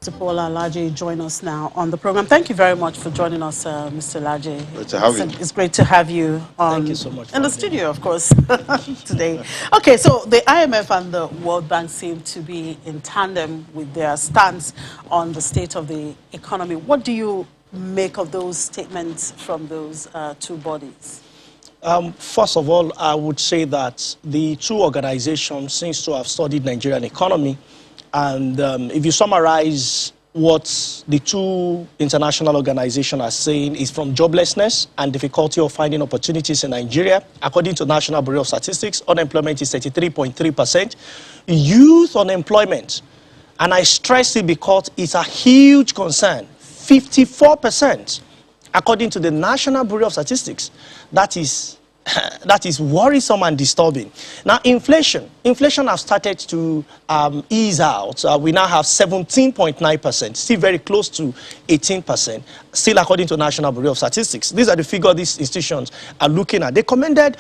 Alaje join us now on the program. Thank you very much for joining us, Mr. Alaje. Great to have you. It's great to have you on. Thank you so much in the studio, of course, today. Okay, so the IMF and the World Bank seem to be in tandem with their stance on the state of the economy. What do you make of those statements from those two bodies? First of all, I would say that the two organizations seem to have studied Nigerian economy. And if you summarize what the two international organizations are saying is from joblessness and difficulty of finding opportunities in Nigeria. According to National Bureau of Statistics, unemployment is 33.3%. Youth unemployment, and I stress it because it's a huge concern, 54%. According to the National Bureau of Statistics, that is worrisome and disturbing. Now, inflation has started to ease out. We now have 17.9%, still very close to 18%, still according to National Bureau of Statistics. These are the figures these institutions are looking at. They commended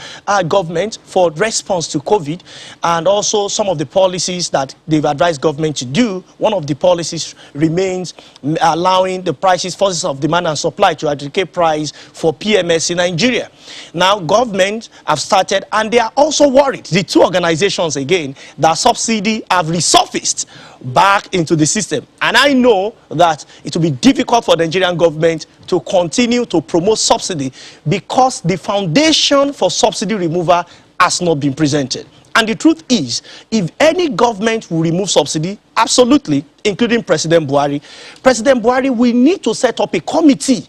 government for response to COVID and also some of the policies that they've advised government to do. One of the policies remains allowing the prices, forces of demand and supply to advocate price for PMS in Nigeria. Now, government have started, and they are also worried, the two organizations again, that subsidy have resurfaced back into the system. And I know that it will be difficult for the Nigerian government to continue to promote subsidy because the foundation for subsidy removal has not been presented. And the truth is, if any government will remove subsidy, absolutely, including President Buhari will need to set up a committee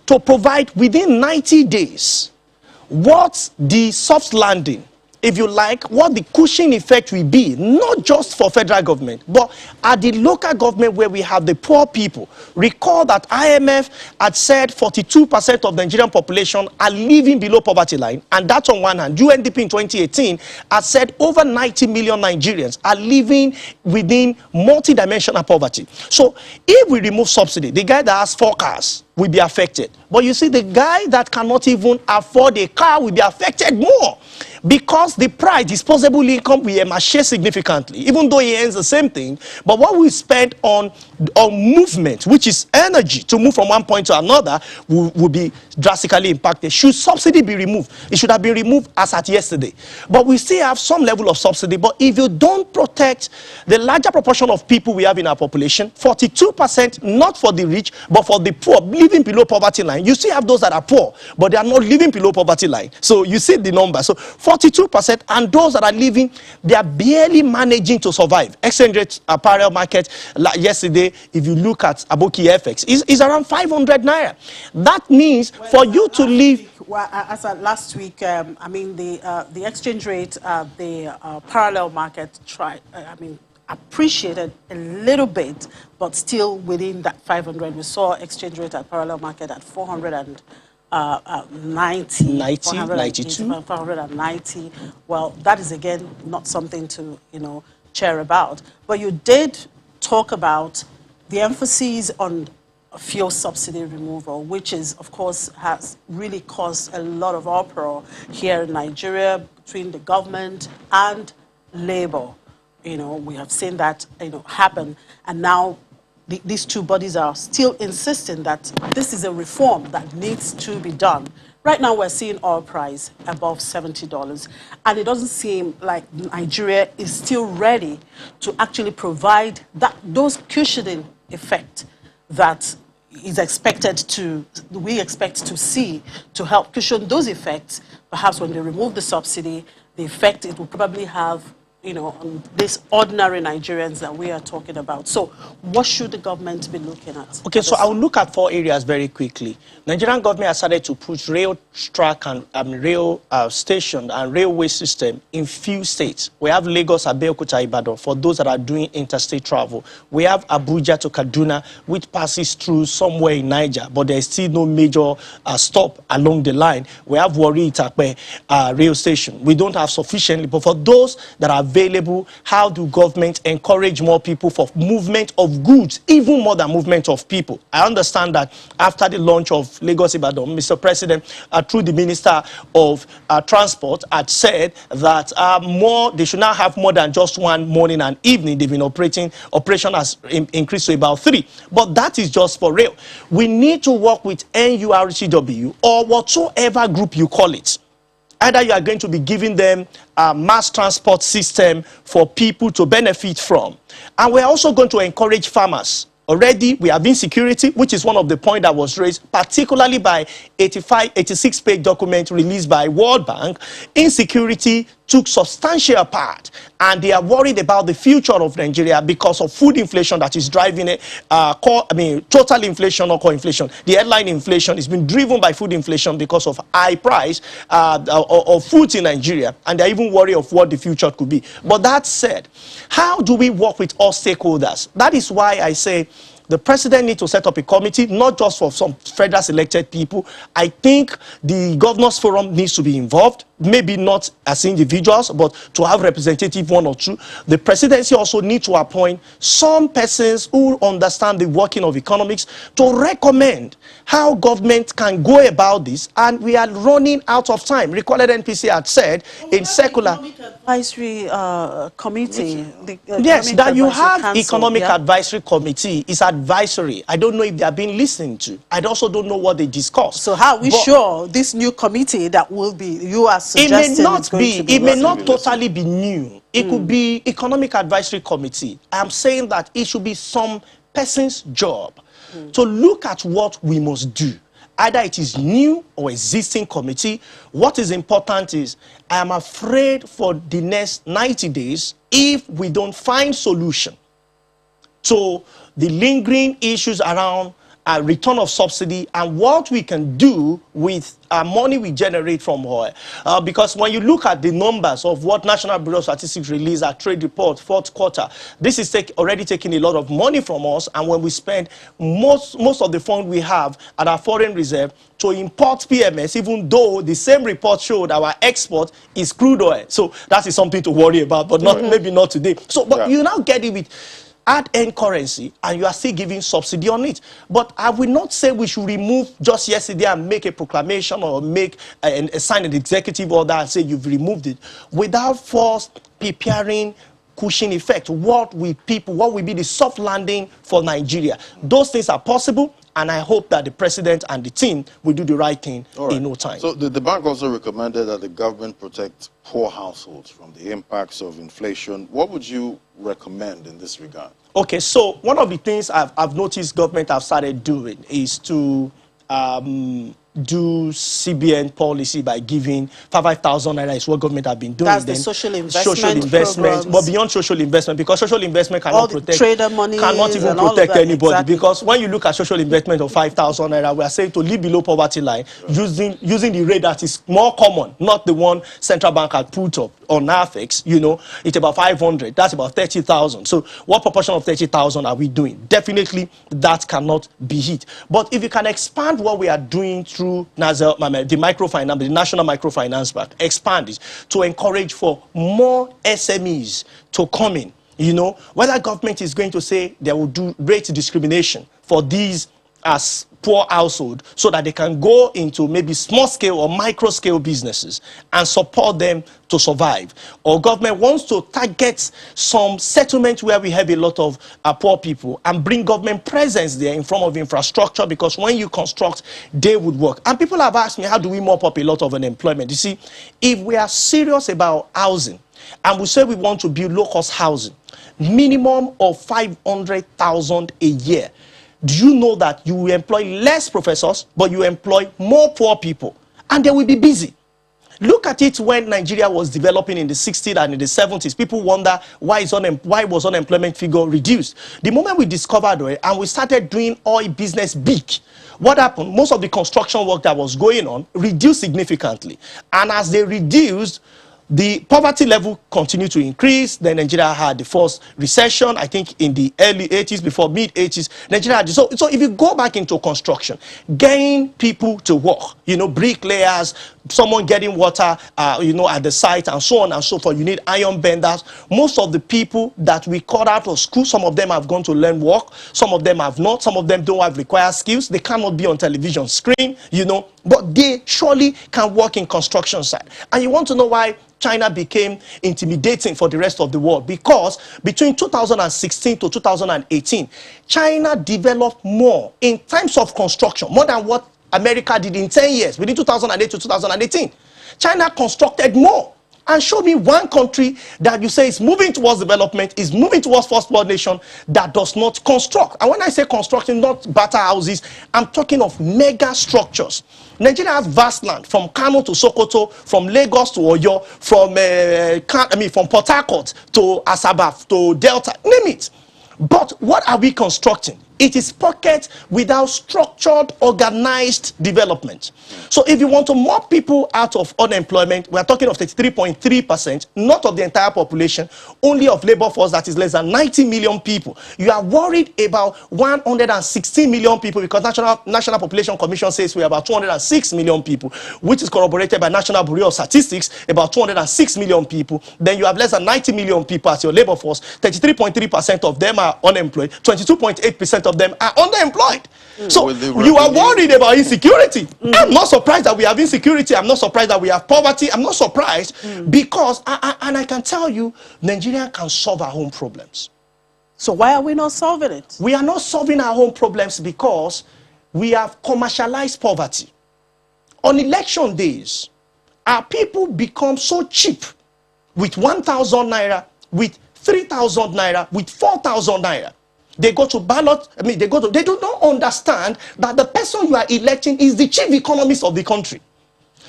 to provide within 90 days what the soft landing, if you like, what the cushion effect will be, not just for federal government, but at the local government where we have the poor people. Recall that IMF had said 42% of the Nigerian population are living below poverty line, and that's on one hand. UNDP in 2018 had said over 90 million Nigerians are living within multidimensional poverty. So if we remove subsidy, the guy that has 4 cars will be affected. But you see, the guy that cannot even afford a car will be affected more because the price, disposable income will emerge significantly, even though he earns the same thing. But what we spend on movement, which is energy to move from one point to another, will be drastically impacted. Should subsidy be removed? It should have been removed as at yesterday. But we still have some level of subsidy. But if you don't protect the larger proportion of people we have in our population, 42%, not for the rich, but for the poor, living below poverty line. You still have those that are poor, but they are not living below poverty line. So you see the number. So 42%, and those that are living, they are barely managing to survive. Exchange rate apparel market, like yesterday, if you look at Aboki FX, is around 500 naira. That means for you to live. As last week, I mean, the exchange rate, the parallel market appreciated a little bit, but still within that 500. We saw exchange rate at parallel market at 490, 490. Well, that is again not something to cheer about. But you did talk about the emphasis on fuel subsidy removal, which is, of course, has really caused a lot of uproar here in Nigeria between the government and Labour. We have seen that happen, and now these two bodies are still insisting that this is a reform that needs to be done. Right now, we're seeing oil price above $70, and it doesn't seem like Nigeria is still ready to actually provide those cushioning effect that we expect to see to help cushion those effects. Perhaps when they remove the subsidy, the effect it will probably have on these ordinary Nigerians that we are talking about. So what should the government be looking at? Okay, so I'll look at 4 areas very quickly. Nigerian government has started to push rail track and rail station and railway system in few states. We have Lagos, Abeokuta, Ibadan for those that are doing interstate travel. We have Abuja to Kaduna, which passes through somewhere in Niger, but there is still no major stop along the line. We have Warri Itakpe rail station. We don't have sufficiently, but for those that are available, how do government encourage more people for movement of goods, even more than movement of people? I understand that after the launch of Lagos Ibadan, Mr. President, through the Minister of Transport, had said that they should now have more than just one morning and evening. They've been operation has increased to about 3. But that is just for rail. We need to work with NURTW or whatsoever group you call it. Either you are going to be giving them a mass transport system for people to benefit from. And we're also going to encourage farmers. Already, we have insecurity, which is one of the points that was raised, particularly by 86-page document released by World Bank. Insecurity took substantial part, and they are worried about the future of Nigeria because of food inflation that is driving it. Total inflation or core inflation. The headline inflation has been driven by food inflation because of high price of foods in Nigeria, and they're even worried of what the future could be. But that said, how do we work with all stakeholders? That is why I say the president needs to set up a committee, not just for some federal selected people. I think the governors forum needs to be involved, maybe not as individuals, but to have representative 1 or 2. The presidency also needs to appoint some persons who understand the working of economics to recommend how government can go about this. And we are running out of time. Recorded NPC had said in secular advisory committee. Yes, that you have Council, economic advisory committee is advisory. I don't know if they are being listened to. I also don't know what they discuss. So how are we sure this new committee that will be, you are suggesting, it may not totally be new. It could be economic advisory committee. I'm saying that it should be some person's job to look at what we must do. Either it is new or existing committee. What is important is, I am afraid for the next 90 days, if we don't find solution to the lingering issues around return of subsidy and what we can do with money we generate from oil. Because when you look at the numbers of what National Bureau of Statistics released at trade report, 4th quarter, this is already taking a lot of money from us. And when we spend most of the fund we have at our foreign reserve to import PMS, even though the same report showed our export is crude oil. So that is something to worry about, but not maybe not today. So, but you now get it with add-end currency, and you are still giving subsidy on it. But I will not say we should remove just yesterday and make a proclamation or make sign an executive order and say you've removed it without first preparing cushion effect. What will be the soft landing for Nigeria? Those things are possible, and I hope that the president and the team will do the right thing in no time. So the bank also recommended that the government protect poor households from the impacts of inflation. What would you recommend in this regard? Okay, so one of the things I've noticed government have started doing is to do CBN policy by giving 5,000 naira is what government have been doing. That's the social investment, but beyond social investment, because social investment cannot protect trader money, cannot even protect anybody. Exactly. Because when you look at social investment of 5,000 naira, we are saying to live below poverty line using the rate that is more common, not the one central bank had put up on NAFEX. You know, it's about 500. That's about 30,000. So what proportion of 30,000 are we doing? Definitely that cannot be hit. But if you can expand what we are doing through the microfinance, the National Microfinance Bank, expand it to encourage for more SMEs to come in. You know, whether government is going to say they will do rate discrimination for these as poor household so that they can go into maybe small scale or micro scale businesses and support them to survive. Or government wants to target some settlement where we have a lot of poor people and bring government presence there in form of infrastructure, because when you construct, they would work. And people have asked me, how do we mop up a lot of unemployment? You see, if we are serious about housing and we say we want to build low-cost housing, minimum of 500,000 a year, do you know that you will employ less professors, but you employ more poor people, and they will be busy? Look at it when Nigeria was developing in the 60s and in the 70s. People wonder why was unemployment figure reduced. The moment we discovered oil and we started doing oil business big, what happened? Most of the construction work that was going on reduced significantly. And as they reduced, the poverty level continued to increase. Then Nigeria had the first recession, I think in the early 80s, before mid-80s. Nigeria had, so if you go back into construction, getting people to work, you know, bricklayers, someone getting water, you know, at the site and so on and so forth. You need iron benders. Most of the people that we cut out of school, some of them have gone to learn work. Some of them have not. Some of them don't have required skills. They cannot be on television screen, you know, but they surely can work in construction site. And you want to know why China became intimidating for the rest of the world? Because between 2016 to 2018, China developed more in terms of construction, more than what America did in 10 years, within 2008 to 2018. China constructed more. And show me one country that you say is moving towards development, is moving towards first world nation, that does not construct. And when I say construction, not batter houses, I'm talking of mega structures. Nigeria has vast land, from Kano to Sokoto, from Lagos to Oyo, from Port Harcourt to Asaba to Delta, name it. But what are we constructing? It is pocket without structured, organized development. So if you want to mop people out of unemployment, we are talking of 33.3%, not of the entire population, only of labor force that is less than 90 million people. You are worried about 116 million people because National Population Commission says we are about 206 million people, which is corroborated by National Bureau of Statistics, about 206 million people. Then you have less than 90 million people as your labor force. 33.3% of them are unemployed. 22.8% of them are underemployed. So you are worried about insecurity. I'm not surprised that we have insecurity. I'm not surprised that we have poverty. I'm not surprised because, and I can tell you, Nigeria can solve our own problems. So why are we not solving it? We are not solving our own problems because we have commercialized poverty. On election days, our people become so cheap with 1,000 naira, with 3,000 naira, with 4,000 naira. They go to ballot, they do not understand that the person you are electing is the chief economist of the country.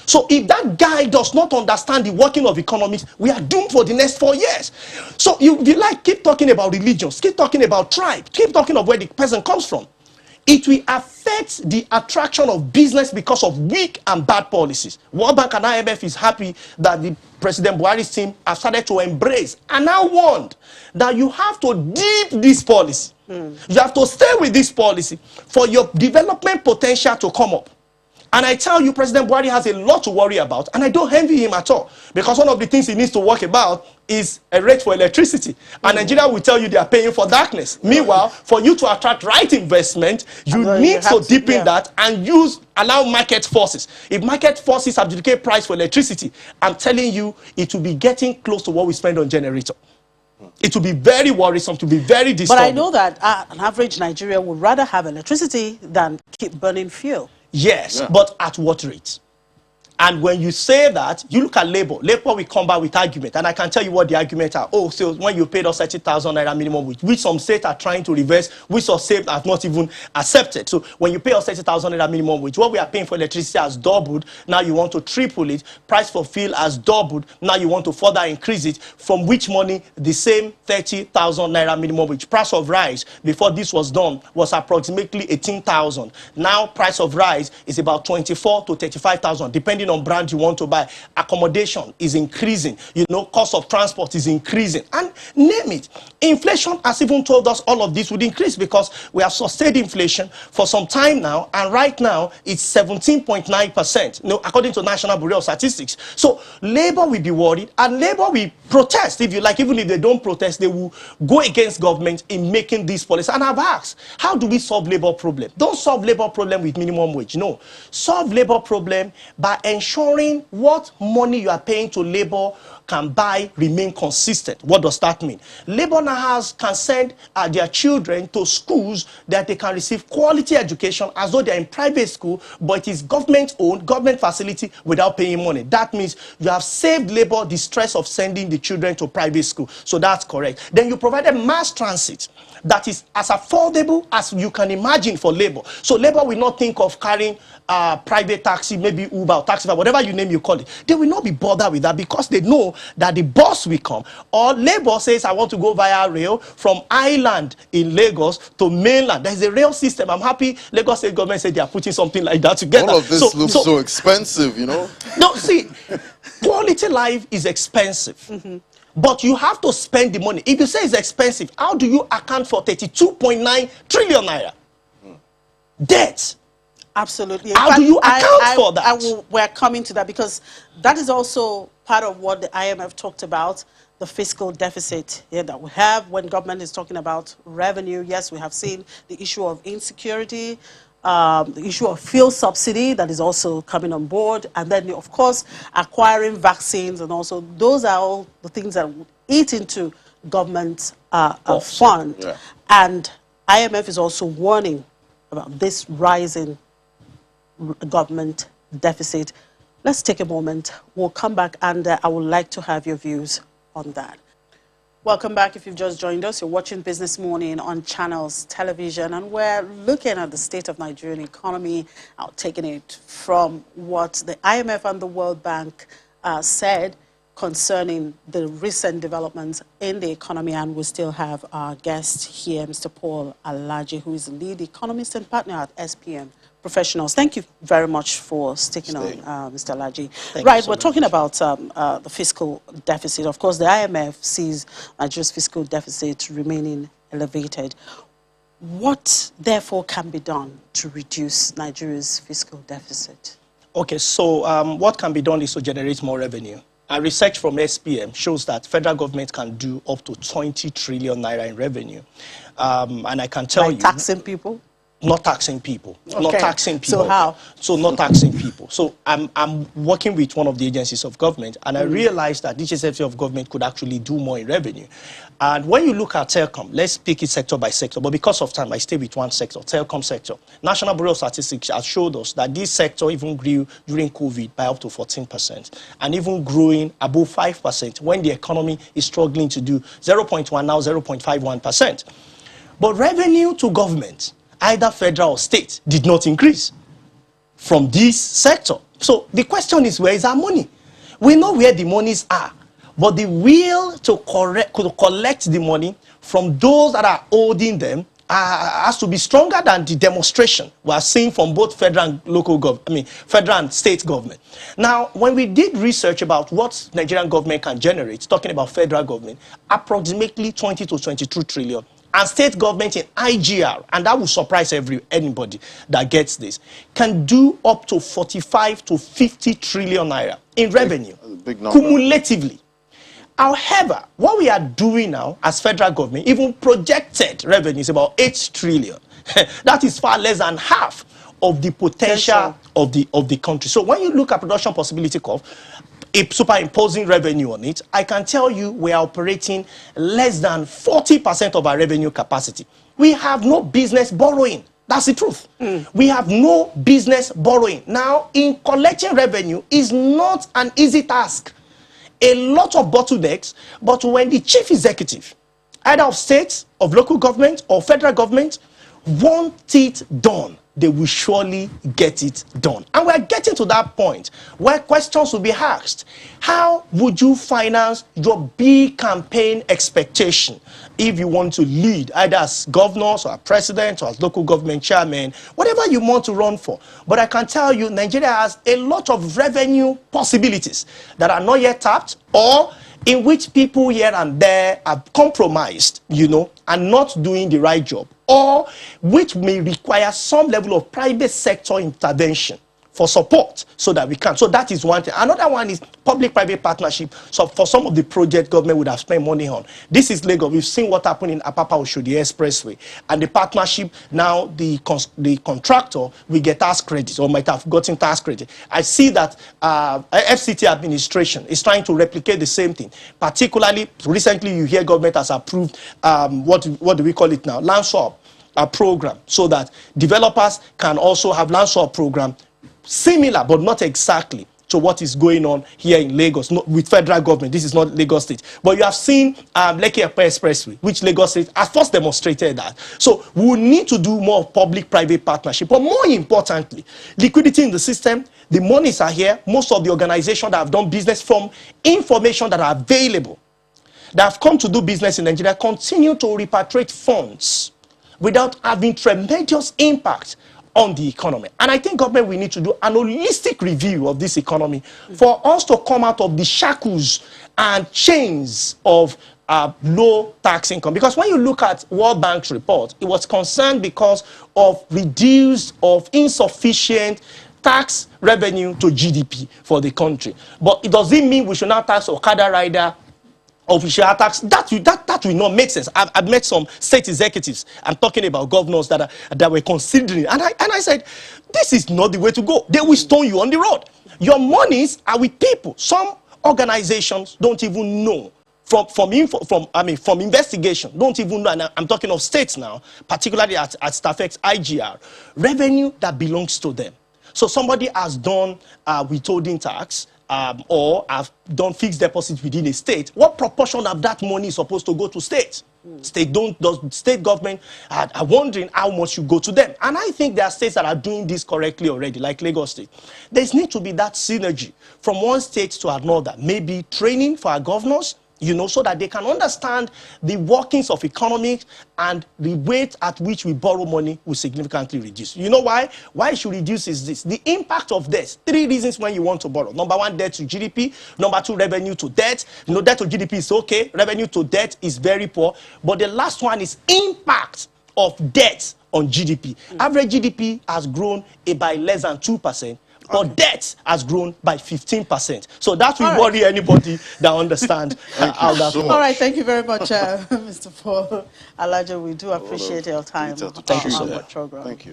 So if that guy does not understand the working of economics, we are doomed for the next 4 years. So you like keep talking about religions, keep talking about tribe, keep talking of where the person comes from. It will affect the attraction of business because of weak and bad policies. World Bank and IMF is happy that the President Buhari's team have started to embrace and now warned that you have to dip this policy. You have to stay with this policy for your development potential to come up. And I tell you, President Buhari has a lot to worry about, and I don't envy him at all. Because one of the things he needs to work about is a rate for electricity. And Nigeria will tell you they are paying for darkness. Meanwhile, for you to attract right investment, you need to deepen that and allow market forces. If market forces adjudicate price for electricity, I'm telling you, it will be getting close to what we spend on generator. It will be very worrisome, to be very disturbing. But I know that an average Nigerian would rather have electricity than keep burning fuel. Yes, but at what rate? And when you say that, you look at labor. Labor will come back with argument. And I can tell you what the arguments are. Oh, so when you paid us 30,000 naira minimum wage, which some states are trying to reverse, which some states have not even accepted. So when you pay us 30,000 naira minimum wage, what we are paying for electricity has doubled. Now you want to triple it. Price for fuel has doubled. Now you want to further increase it. From which money the same 30,000 naira minimum wage. Price of rice before this was done was approximately 18,000. Now price of rice is about 24 to 35,000, depending on brand you want to buy. Accommodation is increasing, you know, cost of transport is increasing, and name it. Inflation has even told us all of this would increase because we have sustained inflation for some time now, and right now it's 17.9%, you know, according to National Bureau of Statistics. So labor will be worried, and labor will protest, if you like. Even if they don't protest, they will go against government in making these policies. And I've asked, how do we solve labor problem? Don't solve labor problem with minimum wage. No, solve labor problem by ensuring what money you are paying to labor can buy remain consistent. What does that mean? Labor now can send their children to schools that they can receive quality education as though they're in private school, but it is government-owned, government facility without paying money. That means you have saved labor the stress of sending the children to private school. So that's correct. Then you provided mass transit that is as affordable as you can imagine for labor. So labor will not think of carrying private taxi, maybe Uber or taxi, whatever you name you call it. They will not be bothered with that because they know that the bus will come, or Labour says, I want to go via rail from island in Lagos to mainland. There's a rail system. I'm happy Lagos State government said they are putting something like that together. All of this looks so expensive, you know? No, see, quality life is expensive. But you have to spend the money. If you say it's expensive, how do you account for 32.9 trillion naira? Debt. Absolutely. How do you account for that? We're coming to that, because that is also part of what the IMF talked about, the fiscal deficit that we have when government is talking about revenue. Yes, we have seen the issue of insecurity, the issue of fuel subsidy that is also coming on board, and then, of course, acquiring vaccines, and also those are all the things that eat into government fund. Yeah. And IMF is also warning about this rising government deficit. Let's take a moment. We'll come back, and I would like to have your views on that. Welcome back. If you've just joined us, you're watching Business Morning on Channels Television, and we're looking at the state of Nigerian economy, taking it from what the IMF and the World Bank said concerning the recent developments in the economy. And we still have our guest here, Mr. Paul Alaje, who is the lead economist and partner at SPM Professionals. Thank you very much for sticking on, Mr. Alaje. Right, we're talking about the fiscal deficit. Of course, the IMF sees Nigeria's fiscal deficit remaining elevated. What, therefore, can be done to reduce Nigeria's fiscal deficit? Okay, so what can be done is to generate more revenue. And research from SPM shows that federal government can do up to 20 trillion naira in revenue. And I can tell you... taxing people? Not taxing people. Okay. Not taxing people. So how? So not taxing people. So I'm working with one of the agencies of government, and I realized that this agency of government could actually do more in revenue. And when you look at telecom, let's pick it sector by sector, but because of time, I stay with one sector, telecom sector. National Bureau of Statistics has showed us that this sector even grew during COVID by up to 14%, and even growing above 5% when the economy is struggling to do 0.1, now 0.51%. But revenue to government, either federal or state, did not increase from this sector. So the question is, where is our money? We know where the monies are, but the will to collect the money from those that are holding them has to be stronger than the demonstration we are seeing from both federal and local government, federal and state government. Now, when we did research about what Nigerian government can generate, talking about federal government, approximately 20 to 22 trillion. And state government in IGR, and that will surprise anybody that gets this, can do up to 45 to 50 trillion naira in revenue, big number, cumulatively. However, what we are doing now as federal government, even projected revenue is about 8 trillion. That is far less than half of the potential of the country. So when you look at production possibility curve, superimposing revenue on it, I can tell you we are operating less than 40% of our revenue capacity. We have no business borrowing. That's the truth. We have no business borrowing. Now, in collecting revenue is not an easy task. A lot of bottlenecks, but when the chief executive, either of states, of local government, or federal government, want it done, they will surely get it done. And we're getting to that point where questions will be asked. How would you finance your big campaign expectation if you want to lead, either as governors or as president or as local government chairman, whatever you want to run for? But I can tell you, Nigeria has a lot of revenue possibilities that are not yet tapped, or in which people here and there are compromised, and not doing the right job, or which may require some level of private sector intervention for support so that we can. So that is one thing. Another one is public-private partnership. So for some of the project government would have spent money on. This is Lagos. We've seen what happened in Apapa-Oshodi Expressway. And the partnership, now the contractor will get tax credit or might have gotten tax credit. I see that FCT administration is trying to replicate the same thing. Particularly, recently you hear government has approved, what do we call it now? Land swap program, so that developers can also have land swap program similar, but not exactly, to what is going on here in Lagos with federal government. This is not Lagos State. But you have seen Lekki Expressway, which Lagos State has first demonstrated that. So we will need to do more public-private partnership. But more importantly, liquidity in the system, The monies are here. Most of the organizations that have done business from information that are available, that have come to do business in Nigeria, continue to repatriate funds without having tremendous impact on the economy. And I think government, we need to do an holistic review of this economy for us to come out of the shackles and chains of low tax income. Because when you look at World Bank's report, it was concerned because of insufficient tax revenue to GDP for the country. But it doesn't mean we should not tax Okada rider, official tax. That will not make sense. I've met some state executives. I'm talking about governors that were considering, and I said, this is not the way to go. They will stone you on the road. Your monies are with people. Some organizations don't even know from investigation, don't even know, and I'm talking of states now, particularly at Staffex IGR, revenue that belongs to them. So somebody has done withholding tax, or have done fixed deposits within a state. What proportion of that money is supposed to go to states? State government are wondering how much you go to them. And I think there are states that are doing this correctly already, like Lagos State. There needs to be that synergy from one state to another. Maybe training for our governors, you know, so that they can understand the workings of economics, and the rate at which we borrow money will significantly reduce. You know why? Why it should reduce is this. The impact of debt. 3 reasons when you want to borrow. Number 1, debt to GDP. Number 2, revenue to debt. You know, debt to GDP is okay. Revenue to debt is very poor. But the last one is impact of debt on GDP. Average GDP has grown by less than 2%. But debt has grown by 15%. So that will worry anybody that understands how that works. All right, thank you very much, Mr. Paul Alaje. We do appreciate your time. Thank you so much. Thank you.